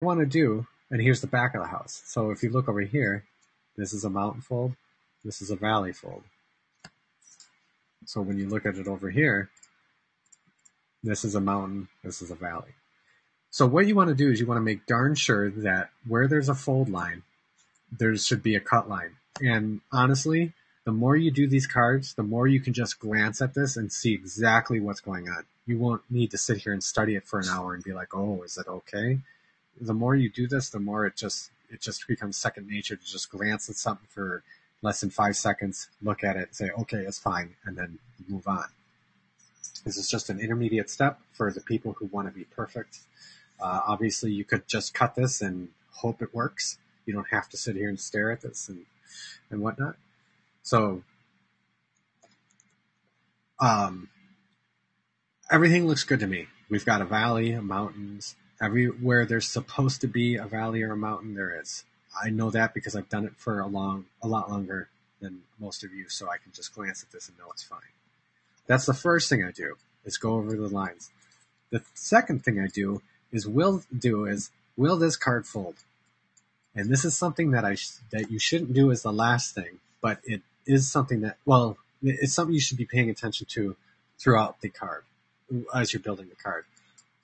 want to do, and here's the back of the house. So if you look over here, this is a mountain fold, this is a valley fold. So when you look at it over here, this is a mountain, this is a valley. So what you want to do is you want to make darn sure that where there's a fold line, there should be a cut line. And honestly, the more you do these cards, the more you can just glance at this and see exactly what's going on. You won't need to sit here and study it for an hour and be like, oh, is it okay? The more you do this, the more it just becomes second nature to just glance at something for less than 5 seconds, look at it, say, okay, it's fine, and then move on. This is just an intermediate step for the people who want to be perfect. Obviously, you could just cut this and hope it works. You don't have to sit here and stare at this and whatnot. So everything looks good to me. We've got a valley, mountains. Everywhere there's supposed to be a valley or a mountain, there is. I know that because I've done it for a lot longer than most of you, so I can just glance at this and know it's fine. That's the first thing I do, is go over the lines. The second thing I do is will this card fold? And this is something that you shouldn't do as the last thing, but it is something that, well, it's something you should be paying attention to throughout the card as you're building the card.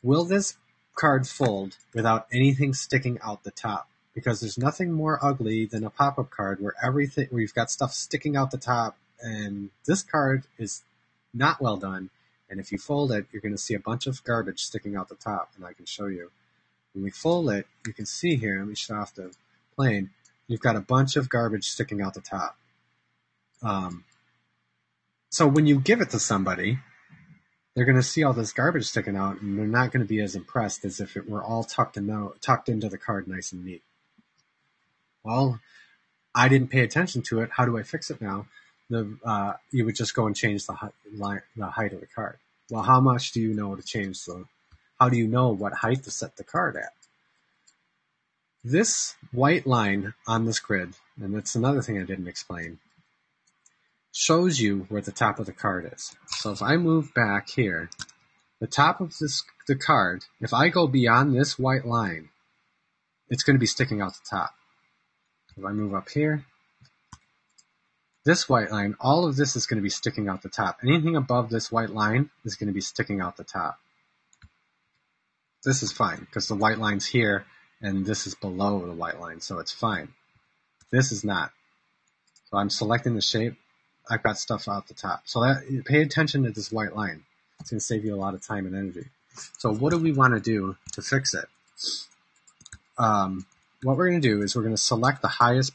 Will this card fold without anything sticking out the top? Because there's nothing more ugly than a pop-up card where you've got stuff sticking out the top, and this card is not well done. And if you fold it, you're going to see a bunch of garbage sticking out the top, and I can show you. When we fold it, you can see here, let me show off the plane, you've got a bunch of garbage sticking out the top. So when you give it to somebody, they're going to see all this garbage sticking out, and they're not going to be as impressed as if it were all tucked into the card nice and neat. Well, I didn't pay attention to it. How do I fix it now? You would just go and change the height of the card. Well, how much do you know to change how do you know what height to set the card at? This white line on this grid, and that's another thing I didn't explain, shows you where the top of the card is. So if I move back here, the top of the card, if I go beyond this white line, it's going to be sticking out the top. If I move up here, this white line, all of this is going to be sticking out the top. Anything above this white line is going to be sticking out the top. This is fine because the white line's here and this is below the white line, so it's fine. This is not. So I'm selecting the shape. I've got stuff out the top. So pay attention to this white line. It's going to save you a lot of time and energy. So what do we want to do to fix it? What we're going to do is we're going to select the highest